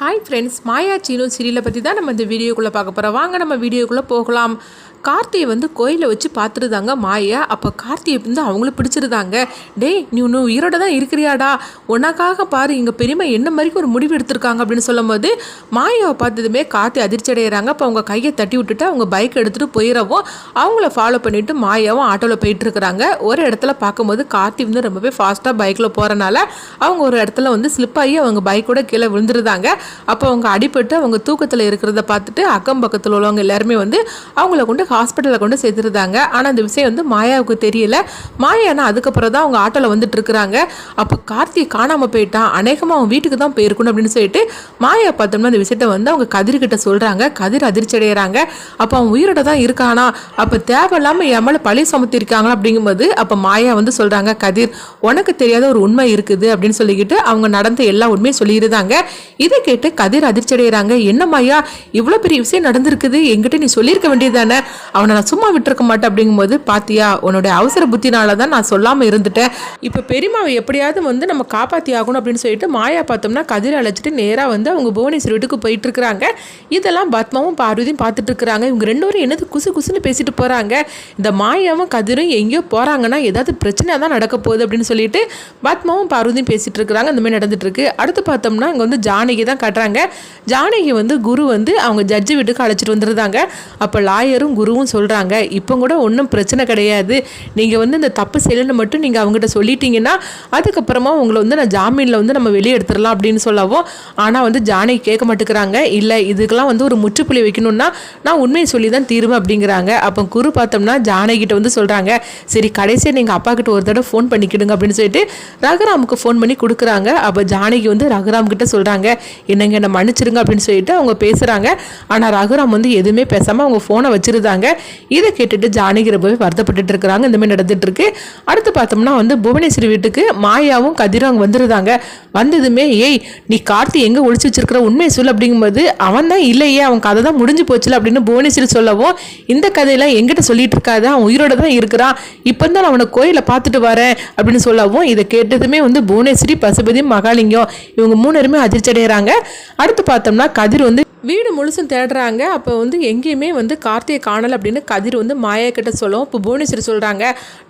Hi friends, மாயா சீனு சீரியலை பற்றி தான் நம்ம இந்த வீடியோக்குள்ளே பார்க்க போகிறோம். வாங்க நம்ம வீடியோக்குள்ளே போகலாம். கார்த்தியை வந்து கோயிலை வச்சு பார்த்துருந்தாங்க மாயா. அப்போ கார்த்தியை வந்து அவங்களும் பிடிச்சிருந்தாங்க. டேய், நீ ஒன்று உயிரோட தான் இருக்கிறியாடா, உனக்காக பாரு இங்கே பெரியமா என்ன மாதிரி ஒரு முடிவு எடுத்திருக்காங்க அப்படின்னு சொல்லும் போது மாயாவை பார்த்ததுமே கார்த்தி அதிர்ச்சி அடைகிறாங்க. அப்போ அவங்க கையை தட்டி விட்டுட்டு அவங்க பைக் எடுத்துகிட்டு போயிடவும் அவங்கள ஃபாலோ பண்ணிவிட்டு மாயாவும் ஆட்டோவில் போயிட்டுருக்குறாங்க. ஒரு இடத்துல பார்க்கும்போது கார்த்தி வந்து ரொம்பவே ஃபாஸ்ட்டாக பைக்கில் போகிறனால அவங்க ஒரு இடத்துல வந்து ஸ்லிப் ஆகி அவங்க பைக்கோட கீழே விழுந்துருந்தாங்க. அப்போ அவங்க அடிபட்டு அவங்க தூக்கத்தில் இருக்கிறத பார்த்துட்டு அக்கம் பக்கத்தில் உள்ளவங்க எல்லாருமே வந்து அவங்கள கொண்டு ஹாஸ்பிட்டலில் கொண்டு சேர்த்துருந்தாங்க. ஆனால் அந்த விஷயம் வந்து மாயாவுக்கு தெரியல. மாயானா அதுக்கப்புறம் தான் அவங்க ஆட்டோவில் வந்துட்டு இருக்கிறாங்க. அப்போ கார்த்தியை காணாமல் போயிட்டான், அநேகமாக அவன் வீட்டுக்கு தான் போயிருக்கணும் அப்படின்னு சொல்லிட்டு மாயா பார்த்தோம்னா அந்த விஷயத்த வந்து அவங்க கதிர்கிட்ட சொல்கிறாங்க. கதிர் அதிர்ச்சி அடைகிறாங்க. அப்போ அவன் உயிரோட தான் இருக்கானா, அப்போ தேவையில்லாமல் என் மேலே பழி சுமத்திருக்காங்களா அப்படிங்கும்போது அப்போ மாயா வந்து சொல்கிறாங்க, கதிர் உனக்கு தெரியாத ஒரு உண்மை இருக்குது அப்படின்னு சொல்லிக்கிட்டு அவங்க நடந்த எல்லா உண்மையும் சொல்லியிருந்தாங்க. இதை கேட்டு கதிர் அதிர்ச்சி அடைகிறாங்க. என்ன மாயா, இவ்வளோ பெரிய விஷயம் நடந்திருக்குது, என்கிட்ட நீ சொல்லியிருக்க வேண்டியதானே, அவனை நான் சும்மா விட்டுருக்க மாட்டேன் அப்படிங்கும்போது பாத்தியா, உன்னுடைய அவசர புத்தினால தான் நான் சொல்லாமல் இருந்துட்டேன். இப்போ பெரியமாவை எப்படியாவது வந்து நம்ம காப்பாற்றி ஆகணும் அப்படின்னு சொல்லிட்டு மாயா பார்த்தோம்னா கதிரை அழைச்சிட்டு நேராக வந்து அவங்க புவனேஸ்வரி வீட்டுக்கு போயிட்டு இருக்கிறாங்க. இதெல்லாம் பத்மாவும் பார்வதியும் பார்த்துட்டு இருக்கிறாங்க. இவங்க ரெண்டு பேரும் என்னது குசு குசுன்னு பேசிட்டு போகிறாங்க. இந்த மாயாவும் கதிரும் எங்கேயோ போகிறாங்கன்னா ஏதாவது பிரச்சனை தான் நடக்க போகுது அப்படின்னு சொல்லிட்டு பத்மாவும் பார்வதியும் பேசிட்டு இருக்கிறாங்க. இந்த மாதிரி நடந்துட்டு இருக்கு. அடுத்து பார்த்தோம்னா இங்கே வந்து ஜானகி தான் காட்டுறாங்க. ஜானகி வந்து குரு வந்து அவங்க ஜட்ஜி வீட்டுக்கு அழைச்சிட்டு வந்துருந்தாங்க. அப்போ லாயரும் குருவும் சொல்கிறாங்க, இப்போ கூட ஒன்றும் பிரச்சனை கிடையாது, நீங்கள் வந்து இந்த தப்பு செய்யலன்னு மட்டும் நீங்கள் அவங்ககிட்ட சொல்லிட்டீங்கன்னா அதுக்கப்புறமா உங்களை வந்து நான் ஜாமீனில் வந்து நம்ம வெளியே எடுத்துடலாம் அப்படின்னு சொல்லவும், ஆனால் வந்து ஜானகி கேட்க மாட்டேங்கிறாங்க. இல்லை, இதுக்கெல்லாம் வந்து ஒரு முற்றுப்புள்ளி வைக்கணும்னா நான் உண்மையை சொல்லி தான் தீருவேன் அப்படிங்கிறாங்க. அப்போ குரு பார்த்தோம்னா ஜானகிட்ட வந்து சொல்கிறாங்க, சரி கடைசியாக நீங்கள் அப்பா கிட்ட ஒரு தடவை ஃபோன் பண்ணிக்கிடுங்க அப்படின்னு சொல்லிட்டு ரகுராமுக்கு ஃபோன் பண்ணி கொடுக்குறாங்க. அப்போ ஜானகி வந்து ரகுராம் கிட்ட சொல்கிறாங்க, என்னங்க என்ன மன்னிச்சிருங்க அப்படின்னு சொல்லிட்டு அவங்க பேசுகிறாங்க. ஆனால் ரகுராம் வந்து எதுவுமே பேசாமல் அவங்க ஃபோனை வச்சிருந்தாங்க. இதை கேட்டுட்டு ஜானகி ரொம்பவே வருத்தப்பட்டு இருக்கிறாங்க. இந்த மாதிரி நடந்துட்டு இருக்கு. அடுத்து பார்த்தோம்னா வந்து புவனேஸ்வரி வீட்டுக்கு மாயாவும் கதிரும் அங்கே வந்துருந்தாங்க. வந்ததுமே, ஏய் நீ கார்த்தி எங்கே ஒழிச்சு வச்சிருக்கிற உண்மையை சொல்லு அப்படிங்கும்போது அவன் தான் இல்லையே, அவன் கதை தான் முடிஞ்சு போச்சுல அப்படின்னு புவனேஸ்வரி சொல்லவும், இந்த கதையெல்லாம் எங்கிட்ட சொல்லிட்டு இருக்காத, அவன் உயிரோட தான் இருக்கிறான், இப்போ தான் நான் அவனை கோயிலை பார்த்துட்டு வரேன் அப்படின்னு சொல்லவும், இதை கேட்டதுமே வந்து புவனேஸ்வரி, பசுபதி, மகாலிங்கம் இவங்க மூணருமே அதிர்ச்சி அடைகிறாங்க. அடுத்து பார்த்தோம்னா கதிர் வந்து வீடு முழுசும் தேடுறாங்க. அப்போ வந்து எங்கேயுமே வந்து கார்த்தியை காணலை அப்படின்னு கதிர் வந்து மாயா கிட்ட சொல்லவும், இப்போ புவனேஸ்வரி சொல்கிறாங்க,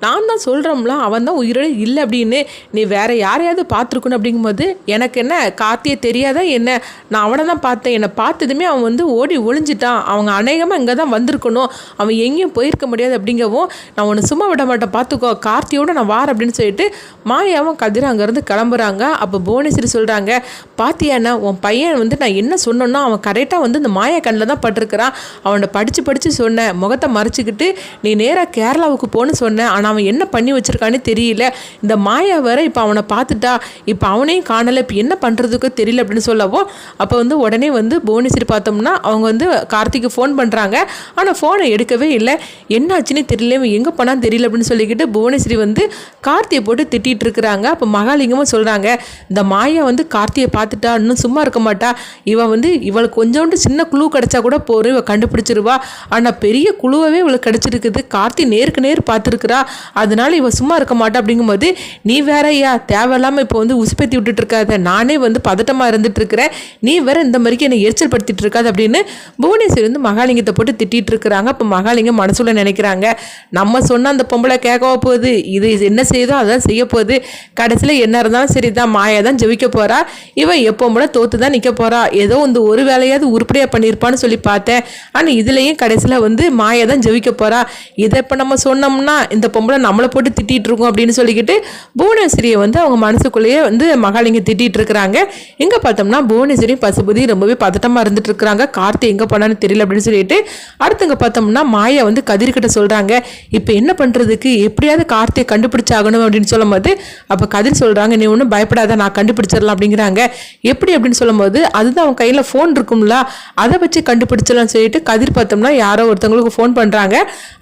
நான் தான் சொல்கிறோம்ல அவன் தான் உயிரோடு இல்லை அப்படின்னு, நீ வேற யாரையாவது பார்த்துருக்கணும் அப்படிங்கும்போது எனக்கு என்ன கார்த்தியை தெரியாதா என்ன, நான் அவனை தான் பார்த்தேன், என்னை பார்த்ததுமே அவன் வந்து ஓடி ஒளிஞ்சிட்டான், அவங்க அநேகமாக இங்கே தான் வந்திருக்கணும், அவன் எங்கேயும் போயிருக்க முடியாது அப்படிங்கவும், நான் உன்னை சும்மா விட மாட்டேன் பார்த்துக்கோ, கார்த்தியோடு நான் வார் அப்படின்னு சொல்லிட்டு மாயாவும் கதிர் அங்கேருந்து கிளம்புறாங்க. அப்போ புவனேஸ்வரி சொல்கிறாங்க, பாத்தியாண்ணா உன் பையன் வந்து நான் என்ன சொன்னோன்னா அவன் கரெக்டாக வந்து இந்த மாயா கண்ணில் தான் பட்டிருக்கிறான், அவனை படித்து சொன்னேன், முகத்தை மறைச்சிக்கிட்டு நீ நேராக கேரளாவுக்கு போன்னு சொன்னேன், ஆனால் அவன் என்ன பண்ணி வச்சிருக்கான்னு தெரியல, இந்த மாயா வேற இப்போ அவனை பார்த்துட்டா, இப்போ அவனையும் காணலை, இப்போ என்ன பண்ணுறதுக்கோ தெரியல அப்படின்னு சொல்லவும், அப்போ வந்து உடனே வந்து புவனேஸ்வரி பார்த்தோம்னா அவங்க வந்து கார்த்திக்கு ஃபோன் பண்ணுறாங்க. ஆனால் ஃபோனை எடுக்கவே இல்லை, என்னாச்சுன்னு தெரியல, இவன் எங்கே போனான்னு தெரியல அப்படின்னு சொல்லிக்கிட்டு புவனேஸ்வரி வந்து கார்த்தியை போட்டு திட்டிகிட்டு இருக்கிறாங்க. அப்போ மகாலிங்கமும் சொல்கிறாங்க, இந்த மாயா வந்து கார்த்தியை பார்த்துட்டா, இன்னும் சும்மா இருக்க மாட்டா, இவன் வந்து இவளுக்கு கொஞ்சோண்டு சின்ன குழு கிடச்சா கூட போகிறோம், இவள் கண்டுபிடிச்சிருவா, ஆனால் பெரிய குழுவே இவளுக்கு கிடச்சிருக்குது, கார்த்தி நேருக்கு நேர் பார்த்துருக்குறா, அதனால இவள் சும்மா இருக்க மாட்டா அப்படிங்கும்போது, நீ வேறையா தேவையில்லாமல் இப்போ வந்து உசுப்பேத்தி விட்டுட்டு இருக்காத, நானே வந்து பதட்டமாக இருந்துட்டு இருக்கிறேன், நீ வேற இந்த மாதிரிக்கு என்னை எரிச்சல் படுத்திட்டு இருக்காது அப்படின்னு புவனேஸ்வரி வந்து மகாலிங்கத்தை போட்டு திட்டிகிட்டு இருக்கிறாங்க. அப்போ மகாலிங்கம் மனசுல நினைக்கிறாங்க, நம்ம சொன்ன அந்த பொம்பளை கேட்கவா போகுது, இது என்ன செய்யுதோ அதான் செய்ய போகுது, கடைசியில் என்ன இருந்தாலும் சரி தான், மாயா தான் ஜெயிக்க போகிறா, இவன் எப்போ கூட தோற்று தான் நிற்க போகிறா, ஏதோ வந்து ஒரு வேலையாவது உருப்படியாக பண்ணியிருப்பான்னு சொல்லி பார்த்தேன், ஆனால் இதுலேயும் கடைசியில் வந்து மாயா தான் ஜெயிக்க போகிறா, இதை இப்போ நம்ம சொன்னோம்னா இந்த பொம்பளை நம்மளை போட்டு திட்டிகிட்டு இருக்கோம் அப்படின்னு சொல்லிக்கிட்டு புவனேஸ்வரியை வந்து அவங்க மனசுக்குள்ளேயே வந்து மகாலிங்க திட்டிகிட்டு இருக்கிறாங்க. எங்கே பார்த்தோம்னா புவனேஸ்வரி பசுபதி ரொம்பவே பதட்டமாக இருந்துட்டு இருக்கிறாங்க, கார்த்தி எங்கே போனான்னு தெரியல அப்படின்னு சொல்லிட்டு. அடுத்தங்க பார்த்தோம்னா மாயா வந்து கதிர்கிட்ட சொல்கிறாங்க, இப்போ என்ன பண்ணுறதுக்கு, எப்படியாவது கார்த்தியை கண்டுபிடிச்சாகணும் அப்படின்னு சொல்லும் போது அப்போ கதிர் சொல்கிறாங்க, நீ ஒன்றும் பயப்படாத, நான் கண்டுபிடிச்சிடலாம் அப்படிங்கிறாங்க. எப்படி அப்படின்னு சொல்லும் போது, அதுதான் அவன் கையில் ஃபோன் இருக்கும்ல, அதை வச்சு கண்டுபிடிச்சலாம்னு சொல்லிட்டு கதிர் பார்த்தோம்னா யாரோ ஒருத்தவங்களுக்கு ஃபோன் பண்ணுறாங்க.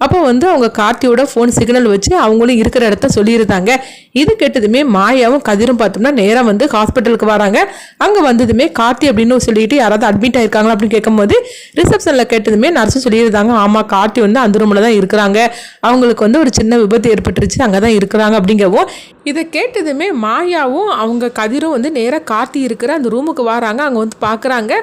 அப்போ வந்து அவங்க கார்த்தியோட ஃபோன் சிக்னல் வச்சு அவங்களும் இருக்கிற இடத்த சொல்லியிருந்தாங்க. இது கேட்டதுமே மாயாவும் கதிரும் பார்த்தோம்னா நேராக வந்து ஹாஸ்பிட்டலுக்கு வராங்க. அங்கே வந்ததுமே கார்த்தி அப்படின்னு சொல்லிட்டு யாராவது அட்மிட் ஆயிருக்காங்களா அப்படின்னு கேட்கும்போது ரிசப்ஷனில் கேட்டதுமே நர்ஸு சொல்லியிருந்தாங்க, ஆமாம் கார்த்தி வந்து அந்த ரூமில் தான் இருக்கிறாங்க, அவங்களுக்கு வந்து ஒரு சின்ன விபத்து ஏற்பட்டுருச்சு, அங்கே தான் இருக்கிறாங்க அப்படிங்கவும். இதை கேட்டதுமே மாயாவும் அவங்க கதிரும் வந்து நேராக கார்த்தி இருக்கிற அந்த ரூமுக்கு வராங்க. அங்கே வந்து பார்க்குறாங்க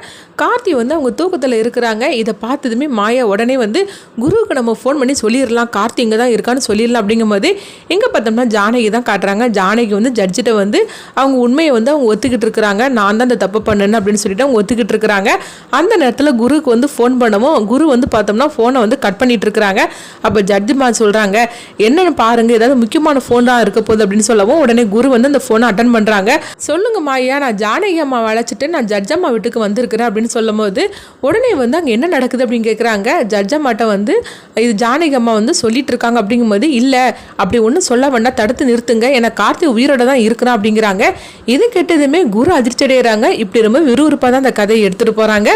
கார்த்தி வந்து அவங்க தூக்கத்தில் இருக்கிறாங்க. இதை பார்த்ததுமே மாயா உடனே வந்து குருவுக்கு நம்ம ஃபோன் பண்ணி சொல்லிடலாம், கார்த்தி இங்கே தான் இருக்கான்னு சொல்லிடலாம் அப்படிங்கும்போது எங்கே பார்த்தோம்னா ஜானகி தான் காட்டுறாங்க. ஜானகி வந்து ஜட்ஜிட்ட வந்து அவங்க உண்மையை வந்து அவங்க ஒத்துக்கிட்டு இருக்கிறாங்க, நான் தான் இந்த தப்பு பண்ணேன்னு அப்படின்னு சொல்லிட்டு அவங்க ஒத்துக்கிட்டு இருக்கிறாங்க. அந்த நேரத்தில் குருவுக்கு வந்து ஃபோன் பண்ணவும் குரு வந்து பார்த்தோம்னா ஃபோனை வந்து கட் பண்ணிட்டு இருக்கிறாங்க. அப்போ ஜட்ஜிமா சொல்கிறாங்க, என்னென்னு பாருங்கள், ஏதாவது முக்கியமான ஃபோன் தான் இருக்க போகுது அப்படின்னு சொல்லவும் உடனே குரு வந்து அந்த ஃபோனை அட்டன் பண்ணுறாங்க. சொல்லுங்க மாயா, நான் ஜானகி அம்மா அழைச்சிட்டு நான் ஜட்ஜ் அம்மா வீட்டுக்கு வந்திருக்கிறேன் அப்படின்னு சொல்லும் போது உடனே வந்து அங்கே என்ன நடக்குது அப்படின்னு கேட்குறாங்க. ஜட்ஜ் அம்மாட்ட வந்து இது ஜானகி அம்மா வந்து சொல்லிட்டு இருக்காங்க அப்படிங்கும்போது, இல்லை அப்படி ஒன்றும் சொல்ல வேண்டாம், தடுத்து நிறுத்துங்க, ஏன்னா கார்த்தி உயிரோட தான் இருக்கிறான் அப்படிங்கிறாங்க. இது கேட்டதுமே குரு அதிர்ச்சி அடைகிறாங்க. இப்படி ரொம்ப விறுவிறுப்பாக தான் அந்த கதையை எடுத்துகிட்டு போகிறாங்க.